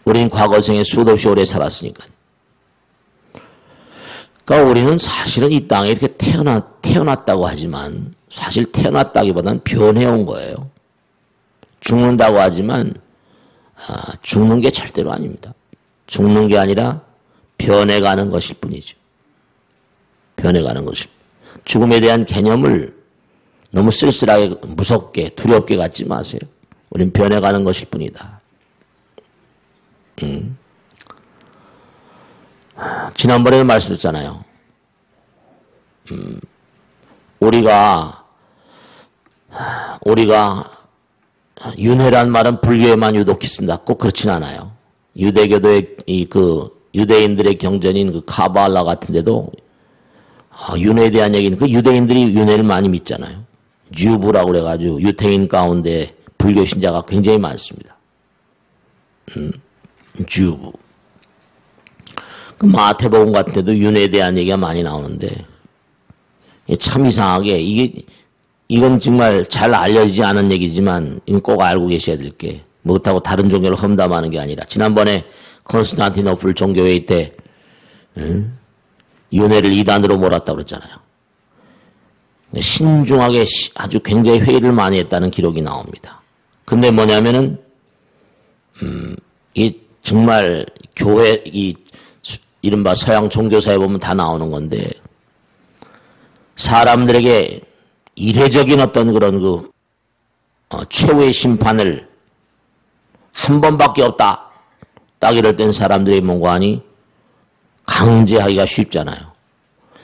우린 과거생에 수도 없이 오래 살았으니까. 그러니까 우리는 사실은 이 땅에 이렇게 태어났다고 하지만 사실 태어났다기보다는 변해온 거예요. 죽는다고 하지만 죽는 게 절대로 아닙니다. 죽는 게 아니라 변해가는 것일 뿐이죠. 변해가는 것일. 죽음에 대한 개념을 너무 쓸쓸하게 무섭게 두렵게 갖지 마세요. 우린 변해가는 것일 뿐이다. 지난번에도 말씀드렸잖아요. 우리가 윤회란 말은 불교에만 유독히 쓴다. 꼭 그렇진 않아요. 유대교도의 유대인들의 경전인 그 카발라 같은데도 윤회에 대한 얘기는 그 유대인들이 윤회를 많이 믿잖아요. 주부라고 그래가지고 유태인 가운데 불교 신자가 굉장히 많습니다. 주부. 그 마태복음 같은 데도 윤회에 대한 얘기가 많이 나오는데 참 이상하게 이건 정말 잘 알려지지 않은 얘기지만 이건 꼭 알고 계셔야 될 게 그렇다고 다른 종교를 험담하는 게 아니라 지난번에 콘스탄티노플 종교회의 때 윤회를 이단으로 몰았다고 그랬잖아요. 신중하게 아주 굉장히 회의를 많이 했다는 기록이 나옵니다. 근데 뭐냐면은 이 정말 교회 이른바 서양 종교사에 보면 다 나오는 건데 사람들에게 이례적인 어떤 그런 최후의 심판을 한 번밖에 없다. 딱 이럴 땐 사람들의 뭔가하니 강제하기가 쉽잖아요.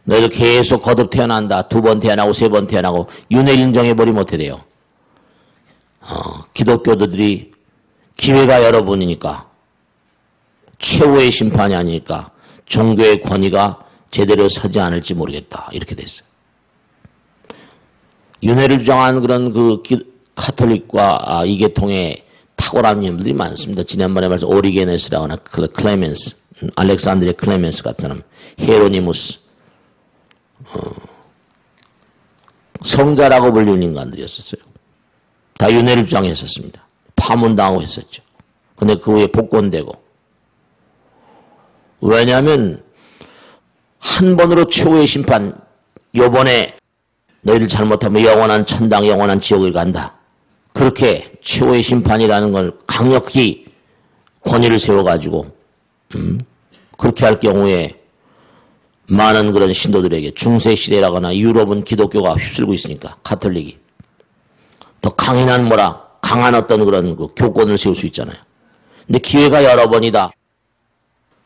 너희들 계속 거듭 태어난다. 2번 태어나고 3번 태어나고 윤회 인정해버리면 어떻게 돼요? 기독교도들이 기회가 여러 번이니까 최후의 심판이 아니니까 종교의 권위가 제대로 서지 않을지 모르겠다. 이렇게 됐어요. 윤회를 주장한 그런 카톨릭과 이계통의 탁월한 인물들이 많습니다. 지난번에 말씀 오리게네스라거나 클레멘스, 알렉산드리아 클레멘스 같은 사람, 헤로니무스, 성자라고 불리는 인간들이었었어요. 다 윤회를 주장했었습니다. 파문당하고 했었죠. 근데 그 후에 복권되고. 왜냐하면 한 번으로 최후의 심판, 요번에 너희들 잘못하면 영원한 천당, 영원한 지옥을 간다. 그렇게 최후의 심판이라는 걸 강력히 권위를 세워가지고 그렇게 할 경우에 많은 그런 신도들에게 중세시대라거나 유럽은 기독교가 휩쓸고 있으니까 가톨릭이 더 강한 어떤 그런 교권을 세울 수 있잖아요. 근데 기회가 여러 번이다.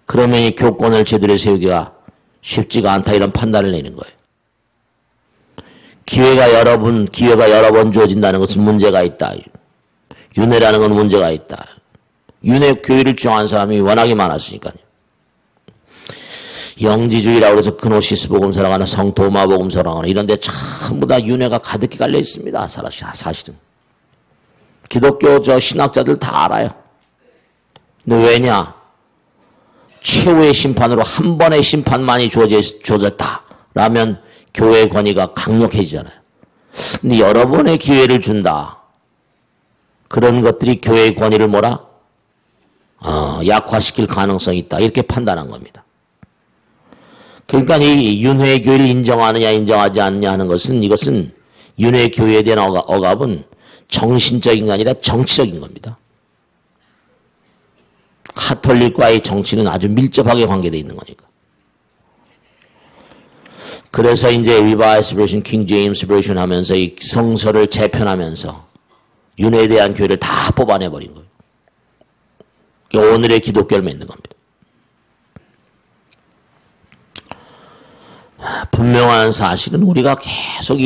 그러면 이 교권을 제대로 세우기가 쉽지가 않다 이런 판단을 내는 거예요. 기회가 여러 번 주어진다는 것은 문제가 있다. 윤회라는 건 문제가 있다. 윤회 교회를 주장한 사람이 워낙에 많았으니까요. 영지주의라고 해서 그노시스 복음서라거나 성도마 복음서라거나 이런 데 전부 다 윤회가 가득히 깔려 있습니다. 사실은. 기독교 신학자들 다 알아요. 근데 왜냐? 최후의 심판으로 한 번의 심판만이 주어졌다라면 교회의 권위가 강력해지잖아요. 근데 여러 번의 기회를 준다. 그런 것들이 교회의 권위를 약화시킬 가능성이 있다. 이렇게 판단한 겁니다. 그러니까 이 윤회 교회를 인정하느냐 인정하지 않느냐 하는 이것은 윤회 교회에 대한 억압은 정신적인 게 아니라 정치적인 겁니다. 카톨릭과의 정치는 아주 밀접하게 관계되어 있는 거니까. 그래서 이제 리바이스 버전, 킹 제임스 버전 하면서 이 성서를 재편하면서 윤회에 대한 교회를 다 뽑아내버린 거예요. 그러니까 오늘의 기독교를 맺는 겁니다. 분명한 사실은 우리가 계속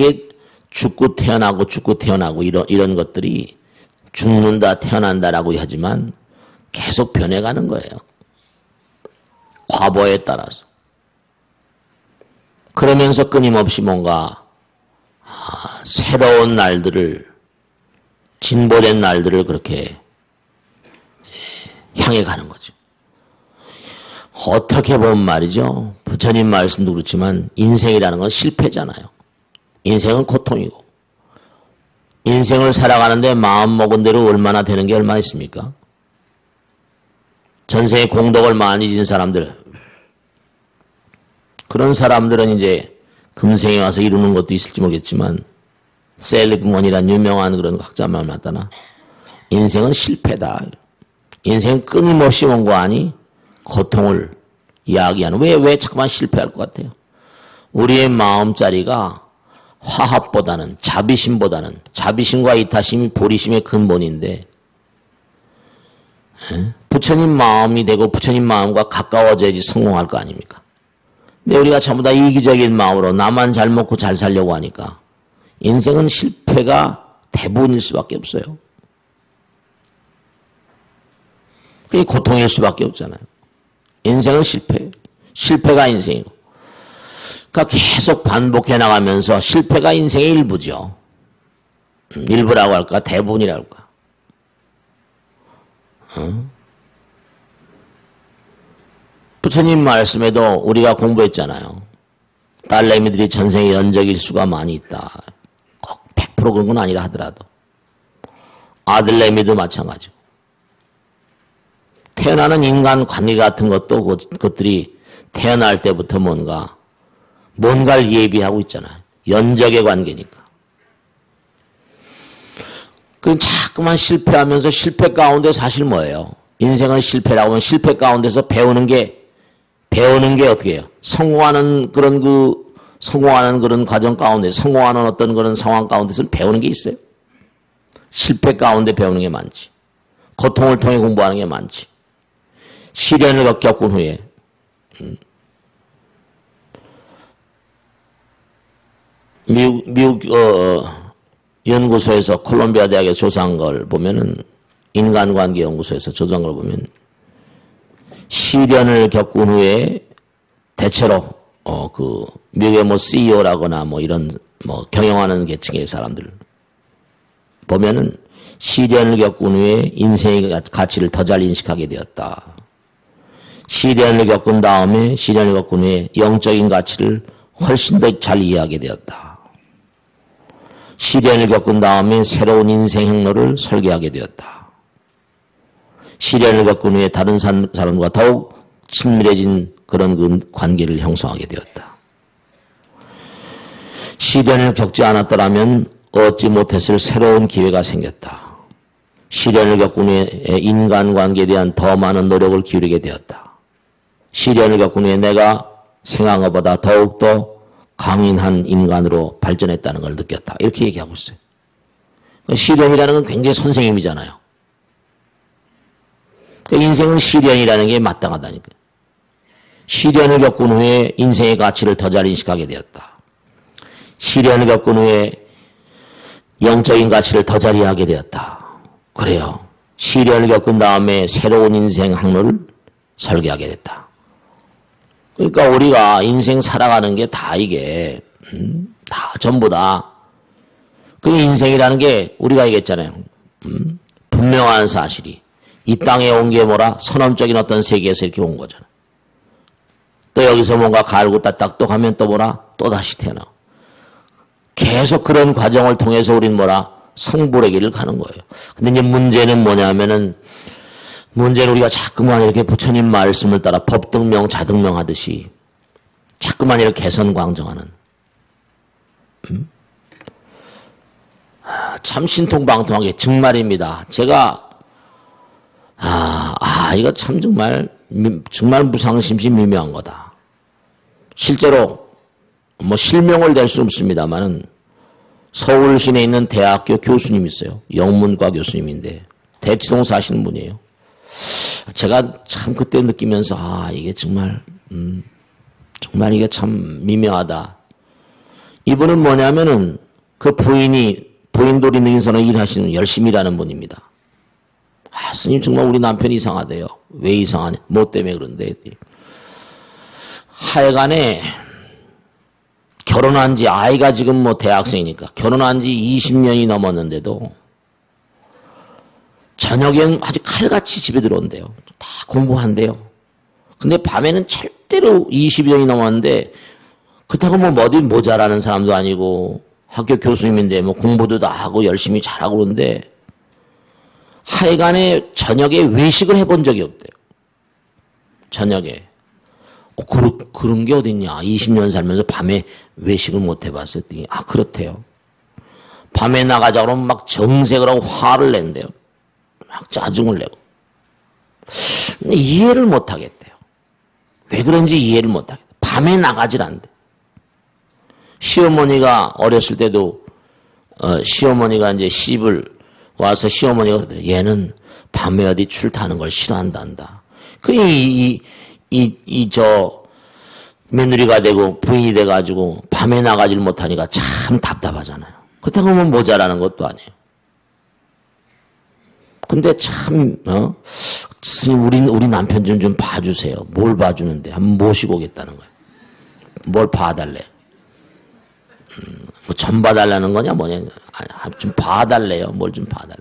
죽고 태어나고 이런 것들이 죽는다 태어난다라고 하지만 계속 변해가는 거예요. 과거에 따라서. 그러면서 끊임없이 뭔가 새로운 날들을 진보된 날들을 그렇게 향해 가는 거죠. 어떻게 보면 말이죠. 부처님 말씀도 그렇지만 인생이라는 건 실패잖아요. 인생은 고통이고 인생을 살아가는데 마음먹은 대로 얼마나 되는 게 얼마 있습니까? 전생에 공덕을 많이 진 사람들, 그런 사람들은 이제 금생에 와서 이루는 것도 있을지 모르겠지만 셀리그먼이란 유명한 그런 학자 말 맞다나 인생은 실패다. 인생은 끊임없이 원고하니 고통을 이야기하는. 왜 자꾸만 실패할 것 같아요? 우리의 마음자리가 화합보다는 자비심과 이타심이 보리심의 근본인데 부처님 마음이 되고 부처님 마음과 가까워져야지 성공할 거 아닙니까? 근데 우리가 전부 다 이기적인 마음으로 나만 잘 먹고 잘 살려고 하니까 인생은 실패가 대부분일 수밖에 없어요. 그게 고통일 수밖에 없잖아요. 인생은 실패가 인생이고. 그러니까 계속 반복해 나가면서 실패가 인생의 일부죠. 일부라고 할까? 대부분이라고 할까? 부처님 말씀에도 우리가 공부했잖아요. 딸내미들이 전생에 연적일수가 많이 있다. 꼭 100% 그런 건 아니라 하더라도. 아들내미도 마찬가지고. 태어나는 인간 관계 같은 것도 그것들이 태어날 때부터 뭔가를 예비하고 있잖아요. 연적의 관계니까. 그 자꾸만 실패하면서 실패 가운데 사실 뭐예요? 인생은 실패라고 하면 실패 가운데서 배우는 게 어떻게 해요? 성공하는 그런 과정 가운데, 성공하는 어떤 그런 상황 가운데서 배우는 게 있어요. 실패 가운데 배우는 게 많지. 고통을 통해 공부하는 게 많지. 시련을 겪은 후에. 미국 연구소에서 콜롬비아 대학에 조사한 걸 보면은 인간관계 연구소에서 조사한 걸 보면 시련을 겪은 후에 대체로 미국의 CEO라거나 이런 경영하는 계층의 사람들 보면은 시련을 겪은 후에 인생의 가치를 더 잘 인식하게 되었다. 시련을 겪은 후에 영적인 가치를 훨씬 더 잘 이해하게 되었다. 시련을 겪은 다음에 새로운 인생 행로를 설계하게 되었다. 시련을 겪은 후에 다른 사람과 더욱 친밀해진 그런 관계를 형성하게 되었다. 시련을 겪지 않았더라면 얻지 못했을 새로운 기회가 생겼다. 시련을 겪은 후에 인간관계에 대한 더 많은 노력을 기울이게 되었다. 시련을 겪은 후에 내가 생각한 것보다 더욱더 강인한 인간으로 발전했다는 걸 느꼈다. 이렇게 얘기하고 있어요. 시련이라는 건 굉장히 선생님이잖아요. 인생은 시련이라는 게 마땅하다니까. 시련을 겪은 후에 인생의 가치를 더 잘 인식하게 되었다. 시련을 겪은 후에 영적인 가치를 더 잘 이해하게 되었다. 그래요. 시련을 겪은 다음에 새로운 인생 항로를 설계하게 됐다. 그러니까 우리가 인생 살아가는 게 다 이게 다 전부 다 그 인생이라는 게 우리가 얘기했잖아요. 분명한 사실이 이 땅에 온 게 뭐라 선언적인 어떤 세계에서 이렇게 온 거잖아. 또 여기서 뭔가 갈고 따딱 또 가면 또 뭐라 또 다시 태어나. 계속 그런 과정을 통해서 우린 뭐라 성불의 길을 가는 거예요. 근데 이제 문제는 뭐냐면은 문제는 우리가 자꾸만 이렇게 부처님 말씀을 따라 법등명 자등명 하듯이 자꾸만 이렇게 개선광정하는 참 신통방통하게 정말입니다. 제가 이거 참 정말 무상심시 미묘한 거다. 실제로 실명을 댈 수 없습니다만은 서울시내에 있는 대학교 교수님 있어요. 영문과 교수님인데 대치동 사시는 분이에요. 제가 참 그때 느끼면서 이게 정말 이게 참 미묘하다. 이분은 뭐냐면은 그 부인돌이 능인선을 일하시는 열심히 일하는 분입니다. 스님 정말 우리 남편이 이상하대요. 왜 이상하냐? 뭐 때문에 그런데. 하여간에 결혼한 지 아이가 지금 대학생이니까 결혼한 지 20년이 넘었는데도 저녁엔 아주 칼같이 집에 들어온대요. 다 공부한대요. 근데 밤에는 절대로 20년이 넘었는데 그렇다고 어디 모자라는 사람도 아니고 학교 교수님인데 공부도 다 하고 열심히 잘하고 그러는데 하여간에 저녁에 외식을 해본 적이 없대요. 저녁에. 그런 게 어딨냐. 20년 살면서 밤에 외식을 못 해봤어요. 아, 그렇대요. 밤에 나가자 그러면 막 정색을 하고 화를 낸대요. 막 짜증을 내고. 근데 이해를 못 하겠대요. 왜 그런지 이해를 못 하겠대요. 밤에 나가질 않대. 시어머니가 어렸을 때도, 시어머니가 이제 시집을 와서 시어머니가 그러더래요. 얘는 밤에 어디 출타하는 걸 싫어한단다. 며느리가 되고 부인이 돼가지고 밤에 나가질 못하니까 참 답답하잖아요. 그렇다고 하면 모자라는 것도 아니에요. 근데 참, 스님, 우리 남편 좀 봐주세요. 뭘 봐주는데? 한번 모시고 오겠다는 거예요. 뭘 봐달래? 뭐 전 봐달라는 거냐, 뭐냐? 좀 봐달래요. 뭘 좀 봐달래.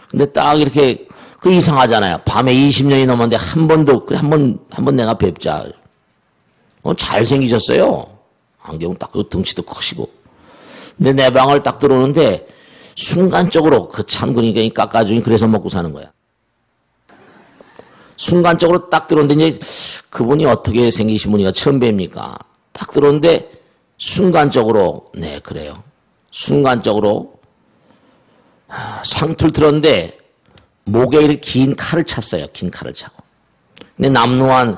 근데 딱 이렇게, 이상하잖아요. 밤에 20년이 넘었는데 한 번도, 그래, 한 번 내가 뵙자. 잘생기셨어요. 안경 딱, 등치도 크시고. 근데 내 방을 딱 들어오는데, 순간적으로, 그러니까 깎아주니 그래서 먹고 사는 거야. 순간적으로 딱 들어오는데, 이제 그분이 어떻게 생기신 분이가 처음 뵙니까? 딱 들어오는데, 순간적으로, 네, 그래요. 순간적으로, 상투를 들었는데, 목에 이렇게 긴 칼을 찼어요. 긴 칼을 차고. 근데 남루한,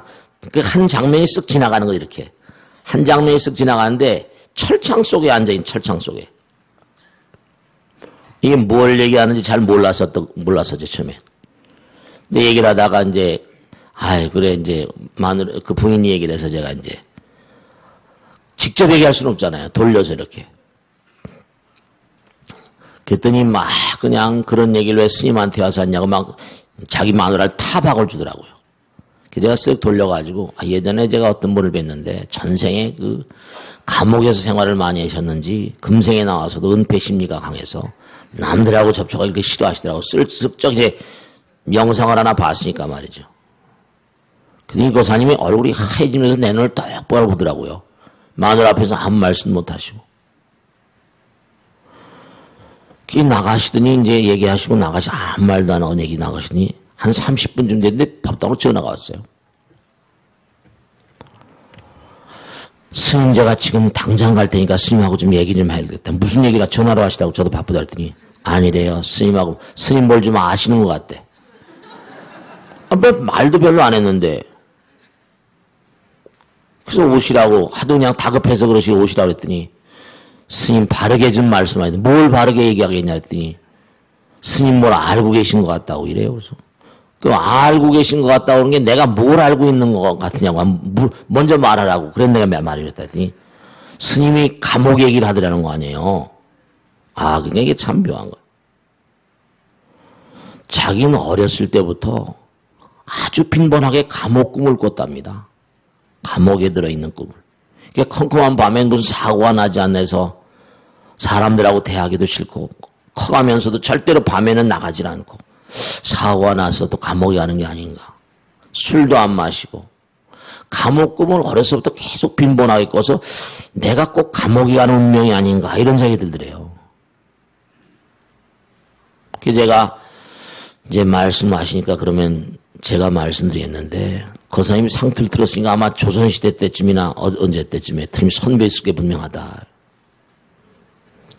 한 장면이 쓱 지나가는 거, 이렇게. 한 장면이 쓱 지나가는데, 철창 속에 앉아있는 철창 속에. 이게 뭘 얘기하는지 잘 몰랐었죠, 처음에. 근데 얘기를 하다가 이제, 그래, 이제, 그 부인이 얘기를 해서 제가 이제, 직접 얘기할 수는 없잖아요. 돌려서 이렇게. 그랬더니 막 그냥 그런 얘기를 왜 스님한테 와서 했냐고 막 자기 마누라를 타박을 주더라고요. 제가 쓱 돌려가지고 예전에 제가 어떤 분을 뵀는데 전생에 감옥에서 생활을 많이 하셨는지 금생에 나와서도 은폐 심리가 강해서 남들하고 접촉하기 싫어하시더라고. 슬쩍 이제 영상을 하나 봤으니까 말이죠. 근데 이 고사님이 얼굴이 하얘지면서 내 눈을 똑바로 보더라고요. 마누라 앞에서 아무 말씀 못 하시고. 나가시더니 이제 얘기하시고 아무 말도 안 하고 얘기 나가시더니 한 30분쯤 됐는데 법당으로 전화가 왔어요. 스님 제가 지금 당장 갈 테니까 스님하고 좀 얘기 좀 해야겠다. 무슨 얘기가 전화로 하시다고 저도 바쁘다 했더니 아니래요. 스님하고 스님 뭘 좀 아시는 것 같대. 말도 별로 안 했는데 그래서 오시라고 하도 그냥 다급해서 그러시고 오시라고 했더니 스님 바르게 좀 말씀하세요. 뭘 바르게 얘기하겠냐 했더니 스님 뭘 알고 계신 것 같다고 이래요. 그래서 알고 계신 것 같다고 그런 게 내가 뭘 알고 있는 것 같으냐고 먼저 말하라고. 그래서 내가 말을 했더니 스님이 감옥 얘기를 하더라는 거 아니에요. 그러니까 이게 참 묘한 거예요. 자기는 어렸을 때부터 아주 빈번하게 감옥 꿈을 꿨답니다. 감옥에 들어있는 꿈을. 컴컴한 밤엔 무슨 사고가 나지 않아서 사람들하고 대하기도 싫고 커가면서도 절대로 밤에는 나가질 않고 사고가 나서도 감옥에 가는 게 아닌가. 술도 안 마시고 감옥 꿈을 어려서부터 계속 빈번하게 꿔서 내가 꼭 감옥에 가는 운명이 아닌가 이런 생각이 들더래요. 그래서 제가 이제 말씀하시니까 그러면 제가 말씀드리겠는데 거사님이 상투를 들었으니까 아마 조선시대 때쯤이나 언제 때쯤에 틀림이 선배였을 게 분명하다.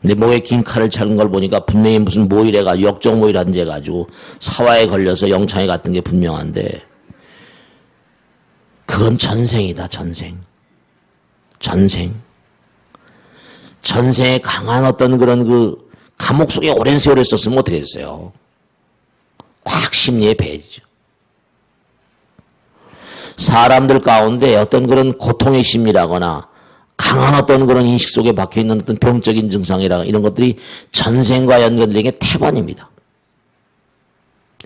근데 목에 긴 칼을 차는 걸 보니까 분명히 무슨 모일해가 역적 모일한지 해가지고 사화에 걸려서 영창에 갔던 게 분명한데 그건 전생이다. 전생에 강한 어떤 그런 감옥 속에 오랜 세월을 썼으면 어떻게 했어요? 확 심리에 배해지죠. 사람들 가운데 어떤 그런 고통의 심리라거나 강한 어떤 그런 인식 속에 박혀있는 어떤 병적인 증상이라거나 이런 것들이 전생과 연결된 게 태반입니다.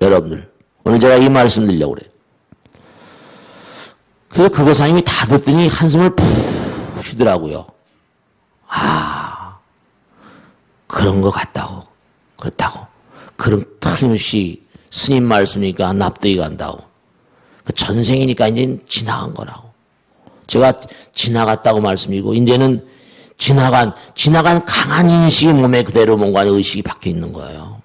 여러분들 오늘 제가 이 말씀 드리려고 그래요. 그래서 그 고사님이 다 듣더니 한숨을 푹 쉬더라고요. 그런 것 같다고. 그렇다고. 그런 틀림없이 스님 말씀이니까 납득이 간다고. 전생이니까 이제 지나간 거라고. 제가 지나갔다고 말씀이고 이제는 지나간 강한 인식이 몸에 그대로 뭔가 의식이 박혀 있는 거예요.